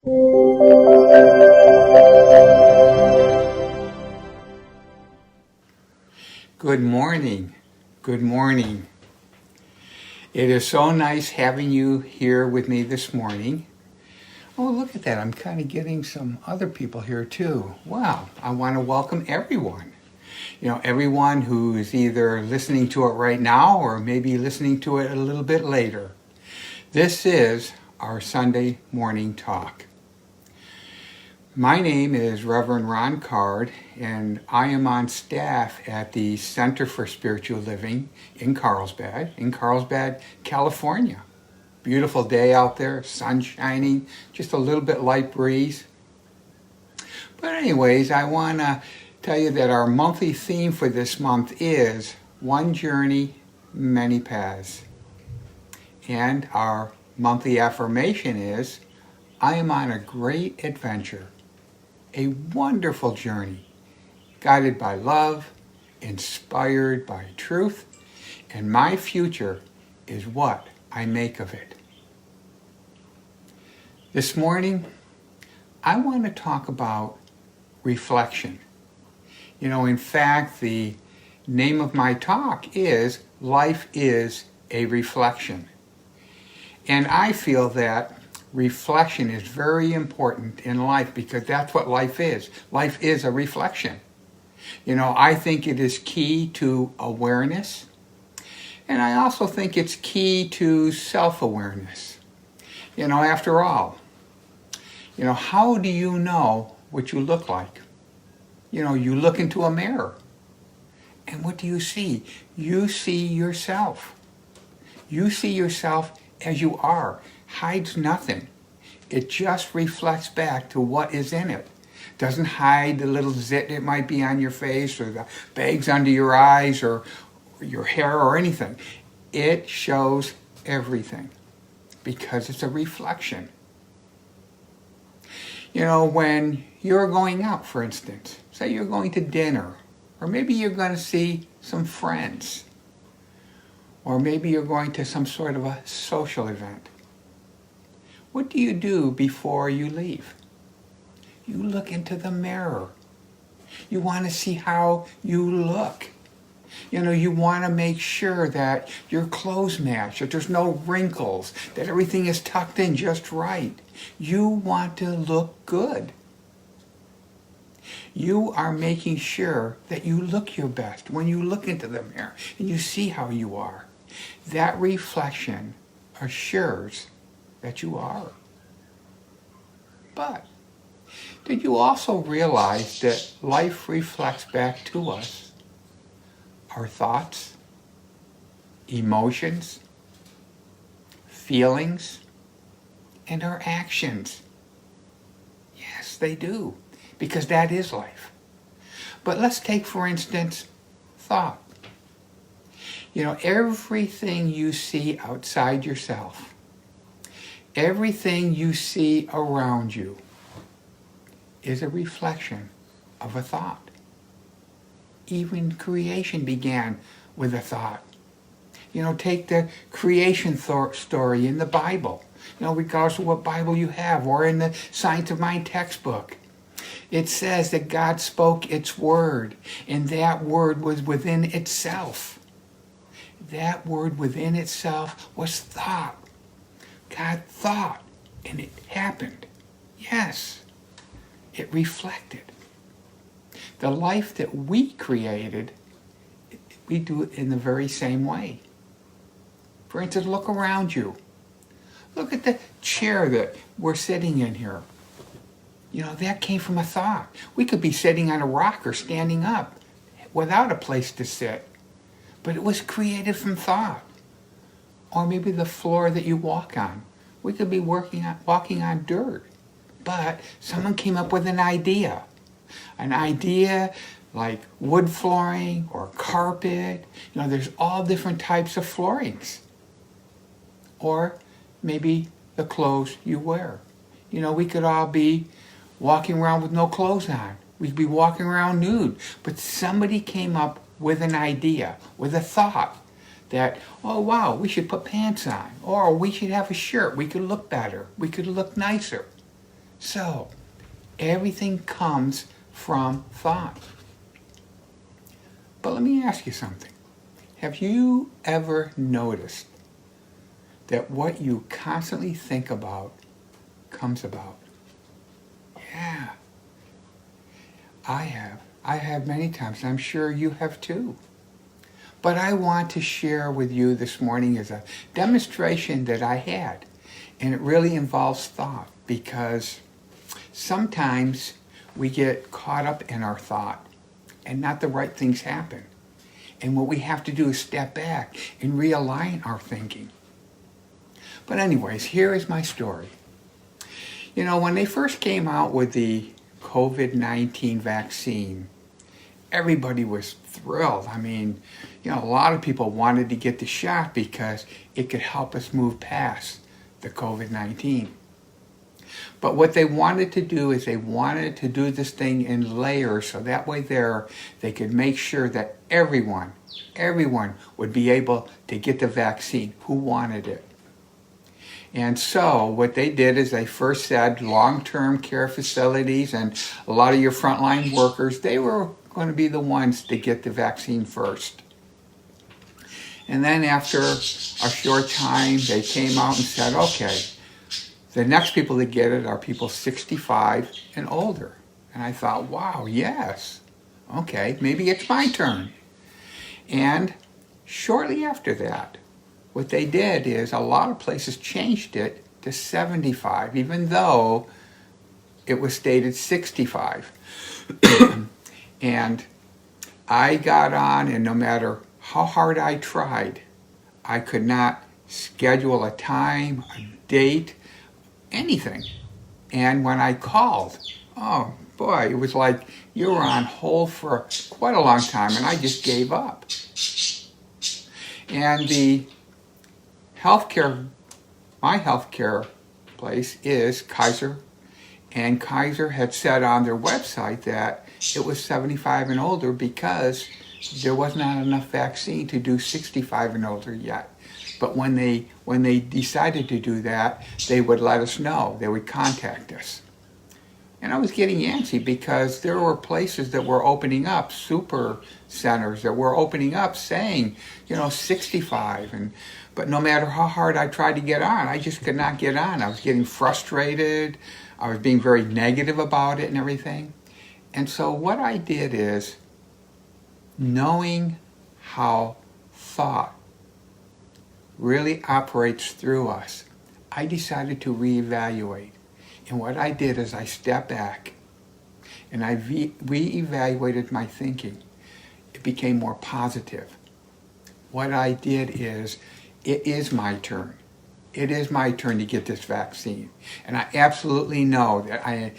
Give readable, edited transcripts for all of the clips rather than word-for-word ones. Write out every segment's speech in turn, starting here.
Good morning. Good morning. It is so nice having you here with me this morning. Oh, look at that. I'm kind of getting some other people here too. Wow. I want to welcome everyone. Everyone who is either listening to it right now or maybe listening to it a little bit later. This is our Sunday morning talk. My name is Reverend Ron Card, and I am on staff at the Center for Spiritual Living in Carlsbad, California. Beautiful day out there, sun shining, just a little bit light breeze. But anyways, I want to tell you that our monthly theme for this month is One Journey, Many Paths. And our monthly affirmation is, I am on a great adventure. A wonderful journey, guided by love, inspired by truth, and my future is what I make of it. This morning, I want to talk about reflection. In fact, the name of my talk is Life is a Reflection. And I feel that reflection is very important in life because that's what life is. Life is a reflection. I think it is key to awareness, and I also think it's key to self-awareness. After all, how do you know what you look like? You look into a mirror, and what do you see? You see yourself. You see yourself as you are. Hides nothing. It just reflects back to what is in it. Doesn't hide the little zit that might be on your face or the bags under your eyes or your hair or anything. It shows everything because it's a reflection. When you're going out, for instance, say you're going to dinner, or maybe you're going to see some friends, or maybe you're going to some sort of a social event. What do you do before you leave? You look into the mirror. You want to see how you look. You want to make sure that your clothes match, that there's no wrinkles, that everything is tucked in just right. You want to look good. You are making sure that you look your best when you look into the mirror and you see how you are. That reflection assures that you are. But did you also realize that life reflects back to us our thoughts, emotions, feelings, and our actions? Yes, they do, because that is life. But let's take, for instance, thought. Everything you see outside yourself, everything you see around you is a reflection of a thought. Even creation began with a thought. Take the creation story in the Bible, regardless of what Bible you have, or in the Science of Mind textbook. It says that God spoke its word, and that word was within itself. That word within itself was thought. God thought, and it happened. Yes, it reflected. The life that we created, we do it in the very same way. For instance, look around you. Look at the chair that we're sitting in here. That came from a thought. We could be sitting on a rock or standing up without a place to sit. But it was created from thought. Or maybe the floor that you walk on. We could be walking on dirt. But someone came up with an idea. An idea like wood flooring or carpet. There's all different types of floorings. Or maybe the clothes you wear. We could all be walking around with no clothes on. We could be walking around nude. But somebody came up with an idea, with a thought that, oh wow, we should put pants on. Or we should have a shirt. We could look better. We could look nicer. So, everything comes from thought. But let me ask you something. Have you ever noticed that what you constantly think about comes about? Yeah, I have. I have many times, and I'm sure you have too. But I want to share with you this morning is a demonstration that I had. And it really involves thought, because sometimes we get caught up in our thought and not the right things happen. And what we have to do is step back and realign our thinking. But anyways, here is my story. You know, when they first came out with the COVID-19 vaccine, everybody was thrilled. I mean, you know, a lot of people wanted to get the shot because it could help us move past the COVID-19. But what they wanted to do is they wanted to do this thing in layers, so that way they could make sure that everyone would be able to get the vaccine who wanted it. And so what they did is they first said long-term care facilities and a lot of your frontline workers, they were going to be the ones to get the vaccine first. And then after a short time, they came out and said, okay, the next people to get it are people 65 and older. And I thought, wow, yes. Okay, maybe it's my turn. And shortly after that, what they did is a lot of places changed it to 75, even though it was stated 65. And I got on, and no matter how hard I tried, I could not schedule a time, a date, anything. And when I called, oh boy, it was like you were on hold for quite a long time, and I just gave up. And my healthcare place is Kaiser, and Kaiser had said on their website that it was 75 and older because there was not enough vaccine to do 65 and older yet. But when they decided to do that, they would let us know. They would contact us. And I was getting antsy because there were places that were opening up, super centers that were opening up saying, 65. But no matter how hard I tried to get on, I just could not get on. I was getting frustrated. I was being very negative about it and everything. And so what I did is, knowing how thought really operates through us, I decided to reevaluate. And what I did is I stepped back and I reevaluated my thinking. It became more positive. What I did is, it is my turn. It is my turn to get this vaccine. And I absolutely know that I am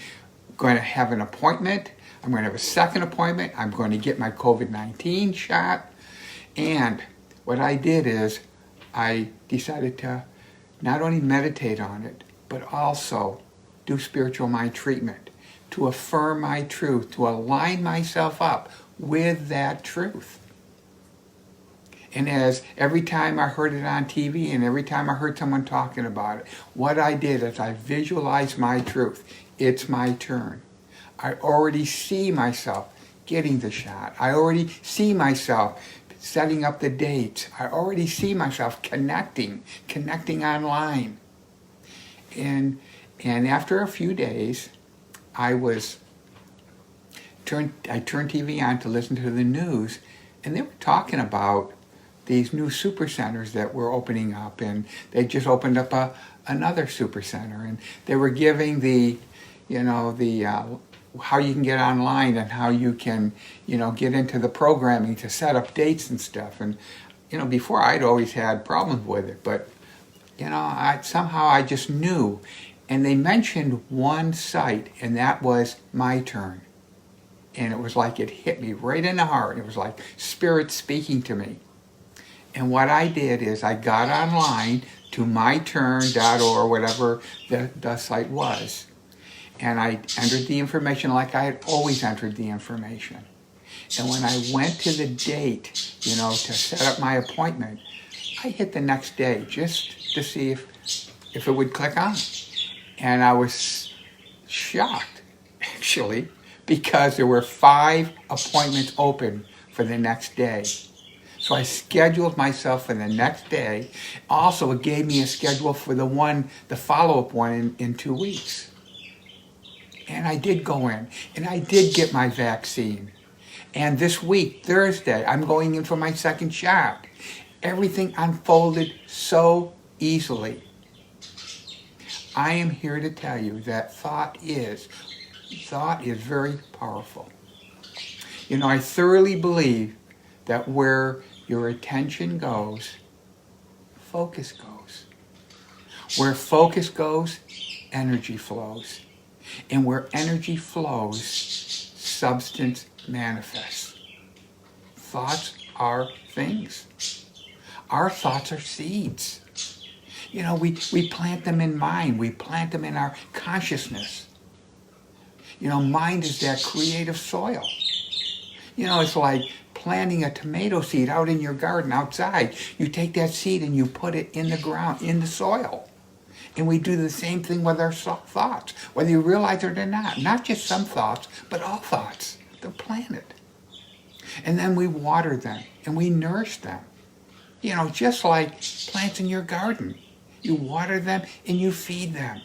going to have an appointment. I'm going to have a second appointment. I'm going to get my COVID-19 shot. And what I did is I decided to not only meditate on it, but also do spiritual mind treatment, to affirm my truth, to align myself up with that truth. And as every time I heard it on TV and every time I heard someone talking about it, what I did is I visualized my truth. It's my turn. I already see myself getting the shot. I already see myself setting up the dates. I already see myself connecting online. And after a few days, I turned TV on to listen to the news, and they were talking about these new super centers that were opening up, and they just opened up another super center, and they were giving how you can get online and how you can get into the programming to set up dates and stuff. And before I'd always had problems with it, but somehow I just knew. And they mentioned one site, and that was My Turn. And it was like it hit me right in the heart. It was like Spirit speaking to me. And what I did is I got online to myturn.org, whatever the site was. And I entered the information like I had always entered the information. And when I went to the date, to set up my appointment, I hit the next day just to see if it would click on. And I was shocked, actually, because there were 5 appointments open for the next day. So I scheduled myself for the next day. Also, it gave me a schedule for the follow-up one in 2 weeks. And I did go in, and I did get my vaccine. And this week, Thursday, I'm going in for my second shot. Everything unfolded so easily. I am here to tell you that thought is very powerful. You know, I thoroughly believe that where your attention goes, focus goes. Where focus goes, energy flows. And where energy flows, substance manifests. Thoughts are things. Our thoughts are seeds. You know, we plant them in mind. We plant them in our consciousness. You know, mind is that creative soil. You know, it's like planting a tomato seed out in your garden outside. You take that seed and you put it in the ground, in the soil. And we do the same thing with our thoughts, whether you realize it or not. Not just some thoughts, but all thoughts. They're planted. And then we water them and we nourish them. You know, just like plants in your garden. You water them and you feed them.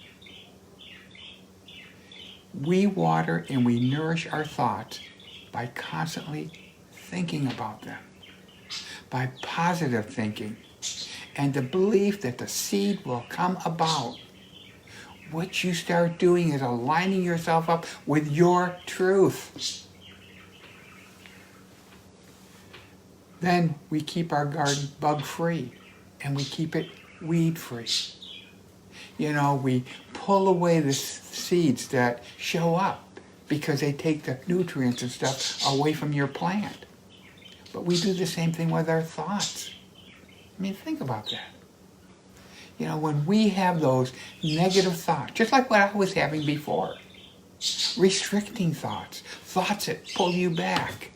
We water and we nourish our thoughts by constantly thinking about them, by positive thinking, and the belief that the seed will come about. What you start doing is aligning yourself up with your truth. Then we keep our garden bug-free and we keep it weed-free. You know, we pull away the seeds that show up because they take the nutrients and stuff away from your plant. But we do the same thing with our thoughts. I mean, think about that. You know, when we have those negative thoughts, just like what I was having before, restricting thoughts, thoughts that pull you back,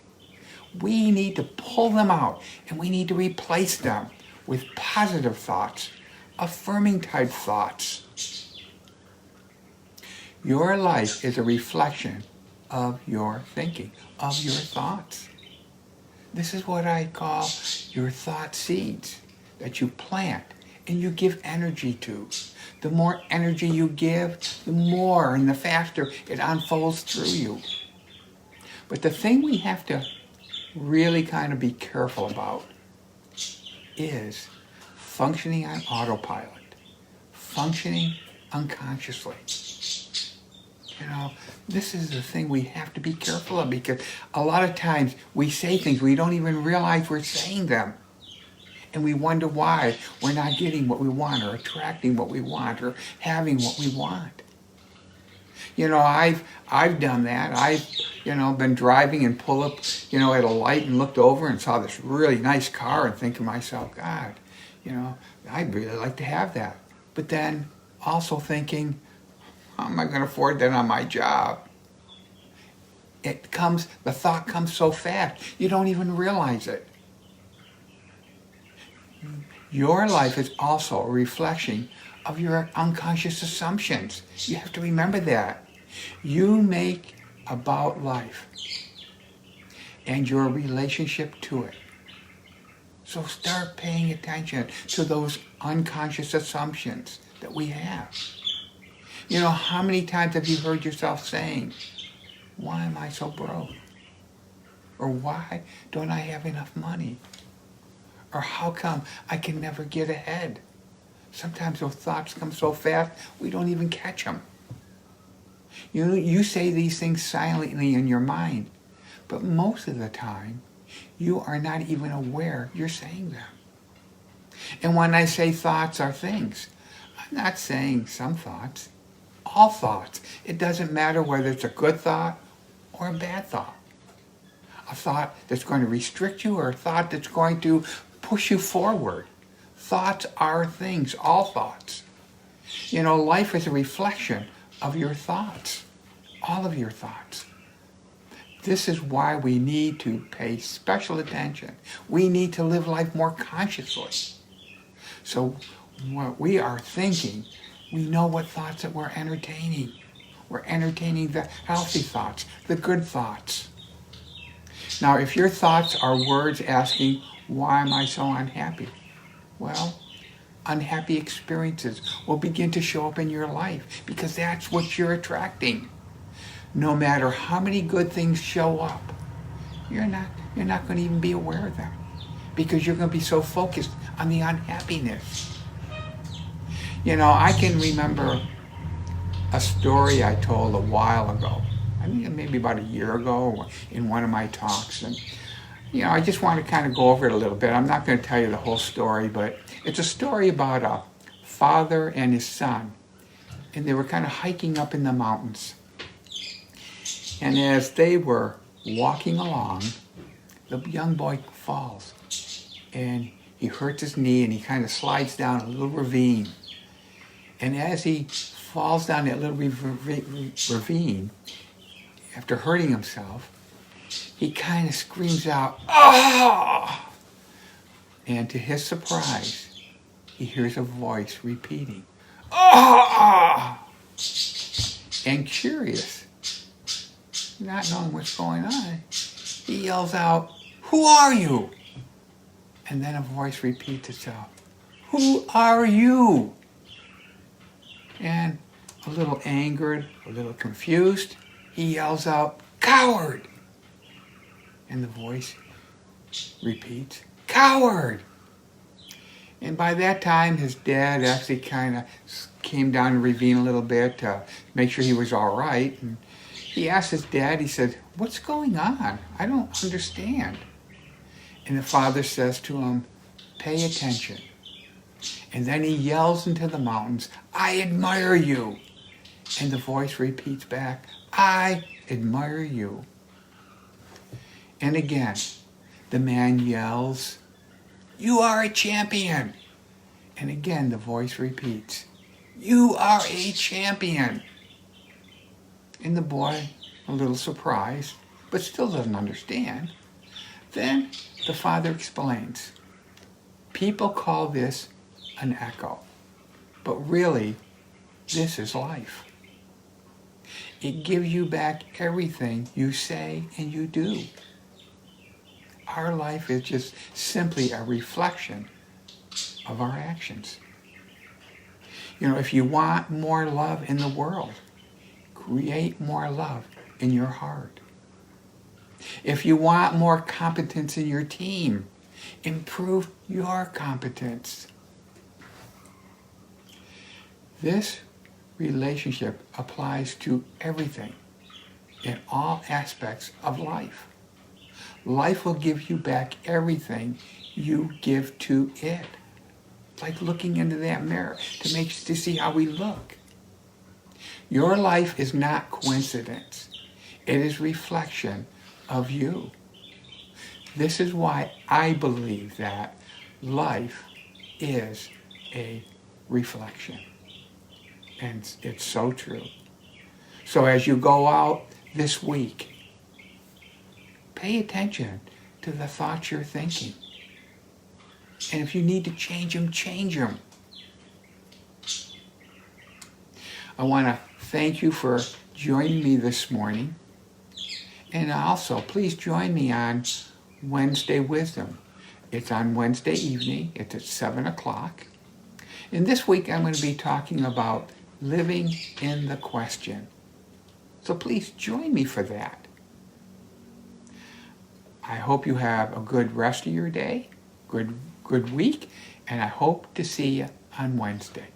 we need to pull them out and we need to replace them with positive thoughts, affirming type thoughts. Your life is a reflection of your thinking, of your thoughts. This is what I call your thought seeds that you plant and you give energy to. The more energy you give, the more and the faster it unfolds through you. But the thing we have to really kind of be careful about is functioning on autopilot, functioning unconsciously. You know, this is the thing we have to be careful of, because a lot of times we say things we don't even realize we're saying them. And we wonder why we're not getting what we want or attracting what we want or having what we want. You know, I've done that. I've, been driving and pull up, at a light and looked over and saw this really nice car and think to myself, God, I'd really like to have that. But then also thinking, how am I going to afford that on my job? The thought comes so fast, you don't even realize it. Your life is also a reflection of your unconscious assumptions. You have to remember that. You make about life and your relationship to it. So start paying attention to those unconscious assumptions that we have. You know, how many times have you heard yourself saying, why am I so broke? Or why don't I have enough money? Or how come I can never get ahead? Sometimes those thoughts come so fast, we don't even catch them. You say these things silently in your mind, but most of the time, you are not even aware you're saying them. And when I say thoughts are things, I'm not saying some thoughts, all thoughts. It doesn't matter whether it's a good thought or a bad thought. A thought that's going to restrict you or a thought that's going to push you forward. Thoughts are things, all thoughts. You know, life is a reflection of your thoughts, all of your thoughts. This is why we need to pay special attention. We need to live life more consciously. So what we are thinking, we know what thoughts that we're entertaining. We're entertaining the healthy thoughts, the good thoughts. Now, if your thoughts are words asking, why am I so unhappy? Well, unhappy experiences will begin to show up in your life because that's what you're attracting. No matter how many good things show up, you're not going to even be aware of them because you're going to be so focused on the unhappiness. You know, I can remember a story I told a while ago. I mean, maybe about a year ago in one of my talks. And, you know, I just want to kind of go over it a little bit. I'm not going to tell you the whole story, but it's a story about a father and his son. And they were kind of hiking up in the mountains. And as they were walking along, the young boy falls. And he hurts his knee and he kind of slides down a little ravine. And as he falls down that little ravine, after hurting himself, he kind of screams out, "Ah!" And to his surprise, he hears a voice repeating, "Ah!" And curious, not knowing what's going on, he yells out, "Who are you?" And then a voice repeats itself, "Who are you?" And a little angered, a little confused, he yells out, "Coward!" And the voice repeats, "Coward!" And by that time, his dad actually kind of came down the ravine a little bit to make sure he was all right. And he asked his dad, he said, "What's going on? I don't understand." And the father says to him, "Pay attention." And then he yells into the mountains, "I admire you." And the voice repeats back, "I admire you." And again, the man yells, "You are a champion." And again, the voice repeats, "You are a champion." And the boy, a little surprised, but still doesn't understand. Then the father explains, people call this an echo, but really, this is life. It gives you back everything you say and you do. Our life is just simply a reflection of our actions. You know, if you want more love in the world, create more love in your heart. If you want more competence in your team, improve your competence. This relationship applies to everything in all aspects of life. Life will give you back everything you give to it. It's like looking into that mirror to see how we look. Your life is not coincidence. It is reflection of you. This is why I believe that life is a reflection. And it's so true. So as you go out this week, pay attention to the thoughts you're thinking. And if you need to change them, change them. I want to thank you for joining me this morning. And also, please join me on Wednesday Wisdom. It's on Wednesday evening. It's at 7 o'clock. And this week I'm going to be talking about living in the question. So please join me for that. I hope you have a good rest of your day, good week, and I hope to see you on Wednesday.